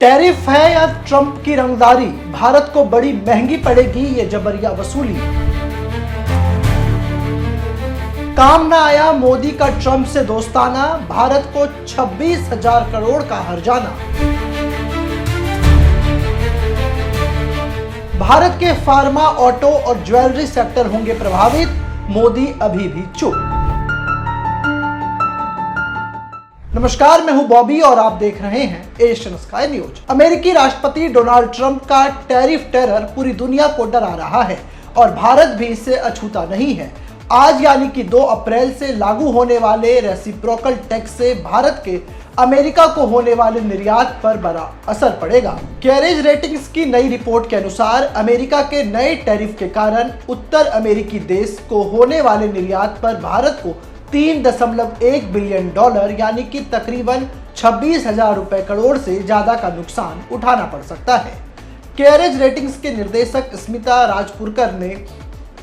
Tariff है या Trump की रंगदारी, भारत को बड़ी महंगी पड़ेगी ये जबरिया वसूली। काम ना आया मोदी का ट्रंप से दोस्ताना, भारत को 26,000 करोड़ का हर्जाना। भारत के फार्मा, ऑटो और ज्वेलरी सेक्टर होंगे प्रभावित, मोदी अभी भी चुप। नमस्कार, मैं हूं बॉबी और आप देख रहे हैं एशियन स्काई न्यूज। अमेरिकी राष्ट्रपति डोनाल्ड ट्रंप का टैरिफ टेरर पूरी दुनिया को डरा रहा है और भारत भी इससे अछूता नहीं है। आज यानी कि 2 अप्रैल से लागू होने वाले रेसिप्रोकल टैक्स से भारत के अमेरिका को होने वाले निर्यात पर बड़ा असर पड़ेगा। कैरेज रेटिंग्स की नई रिपोर्ट के अनुसार अमेरिका के नए टैरिफ के कारण उत्तर अमेरिकी देश को होने वाले निर्यात पर भारत को $3.1 बिलियन यानी कि तकरीबन 26,000 रुपए करोड़ से ज्यादा का नुकसान उठाना पड़ सकता है। कैरेज रेटिंग्स के निर्देशक स्मिता राजपुरकर ने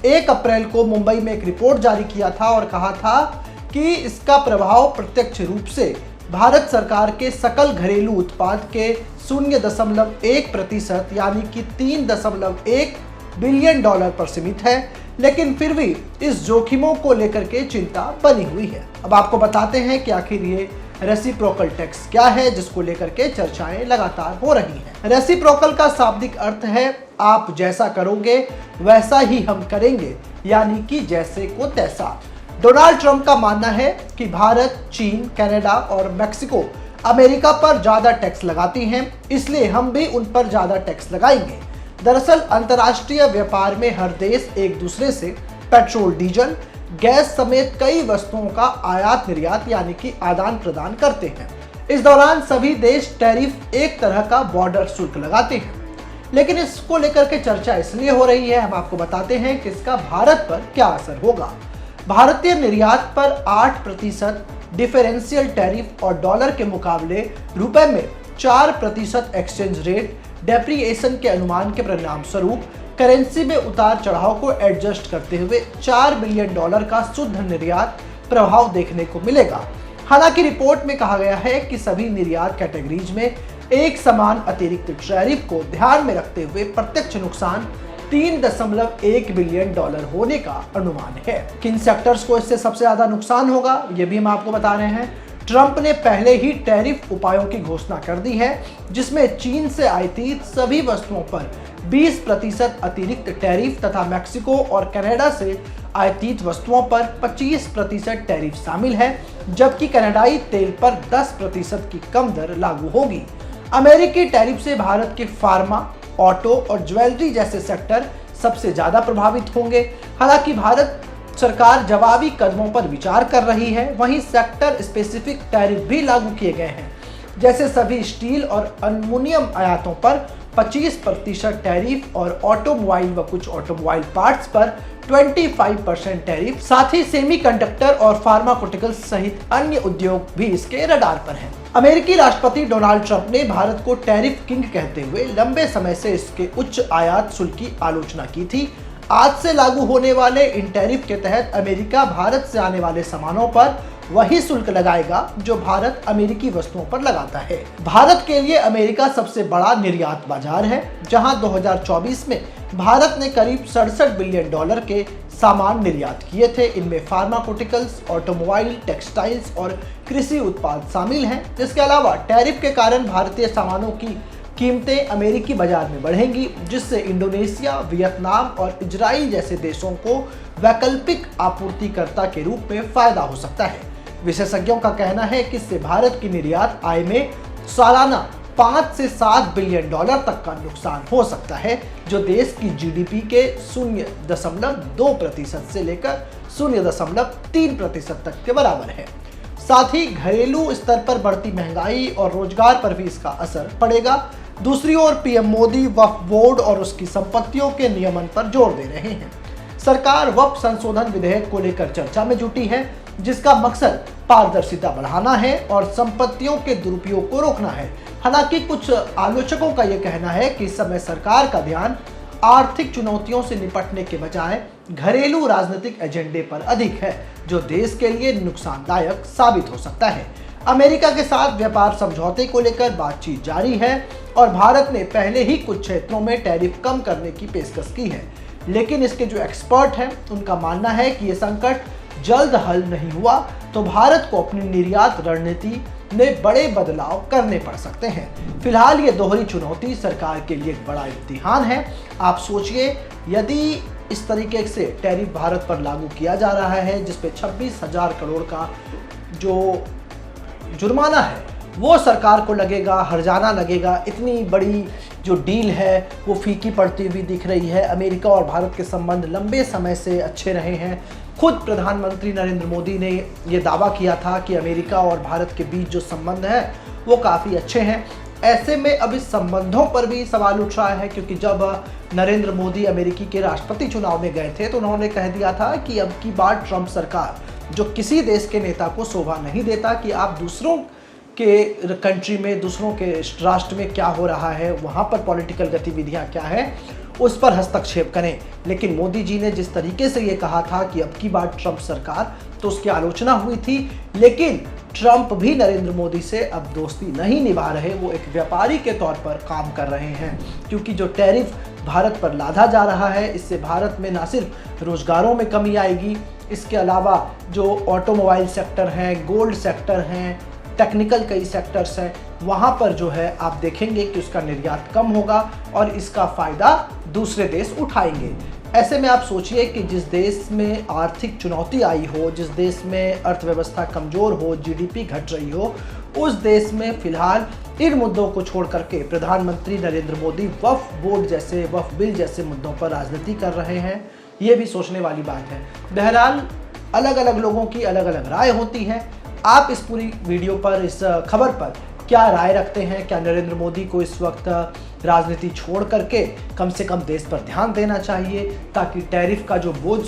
1 अप्रैल को मुंबई में एक रिपोर्ट जारी किया था और कहा था कि इसका प्रभाव प्रत्यक्ष रूप से भारत सरकार के सकल घरेलू उत्पाद के 0.1% यानी कि $3.1 बिलियन पर सीमित है, लेकिन फिर भी इस जोखिमों को लेकर के चिंता बनी हुई है। अब आपको बताते हैं कि आखिर ये रेसिप्रोकल टैक्स क्या है, जिसको लेकर के चर्चाएं लगातार हो रही हैं। रेसिप्रोकल का शाब्दिक अर्थ है आप जैसा करोगे वैसा ही हम करेंगे, यानी कि जैसे को तैसा। डोनाल्ड ट्रंप का मानना है कि भारत, चीन, कनाडा और मेक्सिको अमेरिका पर ज्यादा टैक्स लगाती हैं, इसलिए हम भी उन पर ज्यादा टैक्स लगाएंगे। दरअसल अंतर्राष्ट्रीय व्यापार में हर देश एक दूसरे से पेट्रोल, डीजल, गैस समेत कई वस्तुओं का आयात निर्यात यानी कि आदान प्रदान करते हैं। इस दौरान सभी देश टैरिफ, एक तरह का बॉर्डर शुल्क लगाते हैं, लेकिन इसको लेकर के चर्चा इसलिए हो रही है, हम आपको बताते हैं कि इसका भारत पर क्या असर होगा। भारतीय निर्यात पर 8% डिफरेंशियल टैरिफ और डॉलर के मुकाबले रुपए में 4% एक्सचेंज रेट डेप्रिएशन के अनुमान के परिणाम स्वरूप करेंसी में उतार चढ़ाव को एडजस्ट करते हुए $4 बिलियन का शुद्ध निर्यात प्रभाव देखने को मिलेगा। हालांकि रिपोर्ट में कहा गया है कि सभी निर्यात कैटेगरीज में एक समान अतिरिक्त टैरिफ को ध्यान में रखते हुए प्रत्यक्ष नुकसान $3.1 बिलियन होने का अनुमान है। किन सेक्टर्स को इससे सबसे ज्यादा नुकसान होगा, ये भी हम आपको बता रहे हैं। ट्रंप ने पहले ही टैरिफ उपायों की घोषणा कर दी है, जिसमें चीन से आयातित सभी वस्तुओं पर 20% अतिरिक्त टैरिफ तथा मैक्सिको और कनाडा से आयातित वस्तुओं पर 25% टैरिफ शामिल है, जबकि कनाडाई तेल पर 10% की कम दर लागू होगी। अमेरिकी टैरिफ से भारत के फार्मा, ऑटो और ज्वेलरी जैसे सेक्टर सबसे ज्यादा प्रभावित होंगे। हालांकि भारत सरकार जवाबी कदमों पर विचार कर रही है, वहीं सेक्टर स्पेसिफिक टैरिफ भी लागू किए गए हैं, जैसे सभी स्टील और एल्युमिनियम आयातों पर 25% टैरिफ और ऑटोमोबाइल व कुछ ऑटोमोबाइल पार्ट्स पर 25% टैरिफ। साथ ही सेमीकंडक्टर और फार्मास्यूटिकल्स सहित अन्य उद्योग भी इसके रडार पर हैं। अमेरिकी राष्ट्रपति डोनाल्ड ट्रंप ने भारत को टैरिफ किंग कहते हुए लंबे समय से इसके उच्च आयात शुल्क की आलोचना की थी। आज से लागू होने वाले इन टैरिफ के तहत अमेरिका भारत से आने वाले सामानों पर वही शुल्क लगाएगा जो भारत अमेरिकी वस्तुओं पर लगाता है। भारत के लिए अमेरिका सबसे बड़ा निर्यात बाजार है, जहां 2024 में भारत ने करीब $67 बिलियन के सामान निर्यात किए थे। इनमें फार्मास्यूटिकल्स, ऑटोमोबाइल, टेक्सटाइल्स और कृषि उत्पाद शामिल हैं। इसके अलावा टैरिफ के कारण भारतीय सामानों की कीमतें अमेरिकी बाजार में बढ़ेंगी, जिससे इंडोनेशिया, वियतनाम और इजराइल जैसे देशों को वैकल्पिक आपूर्तिकर्ता के रूप में फायदा हो सकता है। विशेषज्ञों का कहना है कि इससे भारत की निर्यात आय में सालाना $5 से $7 बिलियन तक का नुकसान हो सकता है, जो देश की जीडीपी के 0.2% से लेकर 0.3% तक के बराबर है। साथ ही घरेलू स्तर पर बढ़ती महंगाई और रोजगार पर भी इसका असर पड़ेगा। दूसरी ओर पीएम मोदी वक्फ बोर्ड और उसकी संपत्तियों के नियमन पर जोर दे रहे हैं। सरकार वक्फ संशोधन विधेयक को लेकर चर्चा में जुटी है, जिसका मकसद पारदर्शिता बढ़ाना है और संपत्तियों के दुरुपयोग को रोकना है। हालांकि कुछ आलोचकों का यह कहना है कि इस समय सरकार का ध्यान आर्थिक चुनौतियों से निपटने के बजाय घरेलू राजनीतिक एजेंडे पर अधिक है, जो देश के लिए नुकसानदायक साबित हो सकता है। अमेरिका के साथ व्यापार समझौते को लेकर बातचीत जारी है और भारत ने पहले ही कुछ क्षेत्रों में टैरिफ कम करने की पेशकश की है, लेकिन इसके जो एक्सपर्ट हैं उनका मानना है कि ये संकट जल्द हल नहीं हुआ तो भारत को अपनी निर्यात रणनीति में बड़े बदलाव करने पड़ सकते हैं। फिलहाल ये दोहरी चुनौती सरकार के लिए एक बड़ा इम्तिहान है। आप सोचिए, यदि इस तरीके से टैरिफ भारत पर लागू किया जा रहा है जिसपे 26,000 करोड़ का जो जुर्माना है वो सरकार को लगेगा, हर्जाना लगेगा। इतनी बड़ी जो डील है वो फीकी पड़ती हुई दिख रही है। अमेरिका और भारत के संबंध लंबे समय से अच्छे रहे हैं। खुद प्रधानमंत्री नरेंद्र मोदी ने ये दावा किया था कि अमेरिका और भारत के बीच जो संबंध है वो काफ़ी अच्छे हैं। ऐसे में अब इस संबंधों पर भी सवाल उठ रहा है, क्योंकि जब नरेंद्र मोदी अमेरिकी के राष्ट्रपति चुनाव में गए थे तो उन्होंने कह दिया था कि अब की बार ट्रंप सरकार, जो किसी देश के नेता को शोभा नहीं देता कि आप दूसरों के कंट्री में, दूसरों के राष्ट्र में क्या हो रहा है, वहाँ पर पॉलिटिकल गतिविधियाँ क्या है, उस पर हस्तक्षेप करें। लेकिन मोदी जी ने जिस तरीके से ये कहा था कि अब की बार ट्रंप सरकार, तो उसकी आलोचना हुई थी। लेकिन ट्रंप भी नरेंद्र मोदी से अब दोस्ती नहीं निभा रहे, वो एक व्यापारी के तौर पर काम कर रहे हैं, क्योंकि जो टैरिफ भारत पर लादा जा रहा है इससे भारत में ना सिर्फ रोजगारों में कमी आएगी, इसके अलावा जो ऑटोमोबाइल सेक्टर हैं, गोल्ड सेक्टर हैं, टेक्निकल कई सेक्टर्स हैं, वहाँ पर जो है आप देखेंगे कि उसका निर्यात कम होगा और इसका फ़ायदा दूसरे देश उठाएंगे। ऐसे में आप सोचिए कि जिस देश में आर्थिक चुनौती आई हो, जिस देश में अर्थव्यवस्था कमज़ोर हो, जीडीपी घट रही हो, उस देश में फिलहाल इन मुद्दों को छोड़ करके प्रधानमंत्री नरेंद्र मोदी वक्फ बिल जैसे मुद्दों पर राजनीति कर रहे हैं। ये भी सोचने वाली बात है। बहरहाल अलग अलग लोगों की अलग अलग राय होती है। आप इस पूरी वीडियो पर, इस खबर पर क्या राय रखते हैं? क्या नरेंद्र मोदी को इस वक्त राजनीति छोड़ करके कम से कम देश पर ध्यान देना चाहिए ताकि टैरिफ का जो बोझ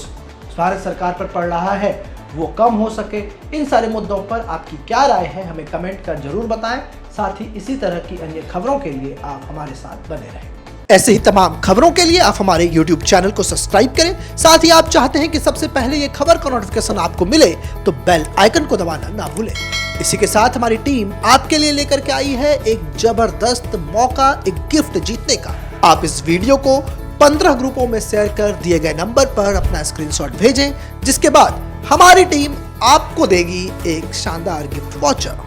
भारत सरकार पर पड़ रहा है वो कम हो सके? इन सारे मुद्दों पर आपकी क्या राय है हमें कमेंट कर जरूर बताएं। साथ ही इसी तरह की अन्य खबरों के लिए आप हमारे साथ बने रहें। ऐसे ही तमाम खबरों के लिए आप हमारे YouTube चैनल को सब्सक्राइब करें। साथ ही आप चाहते हैं कि सबसे पहले ये खबर का नोटिफिकेशन आपको मिले तो बेल आइकन को दबाना ना भूलें। इसी के साथ हमारी टीम आपके लिए लेकर के आई है एक जबरदस्त मौका, एक गिफ्ट जीतने का। आप इस वीडियो को 15 ग्रुपों में शेयर कर दिए गए नंबर पर अपना स्क्रीनशॉट भेजें, जिसके बाद हमारी टीम आपको देगी एक शानदार गिफ्ट वाउचर।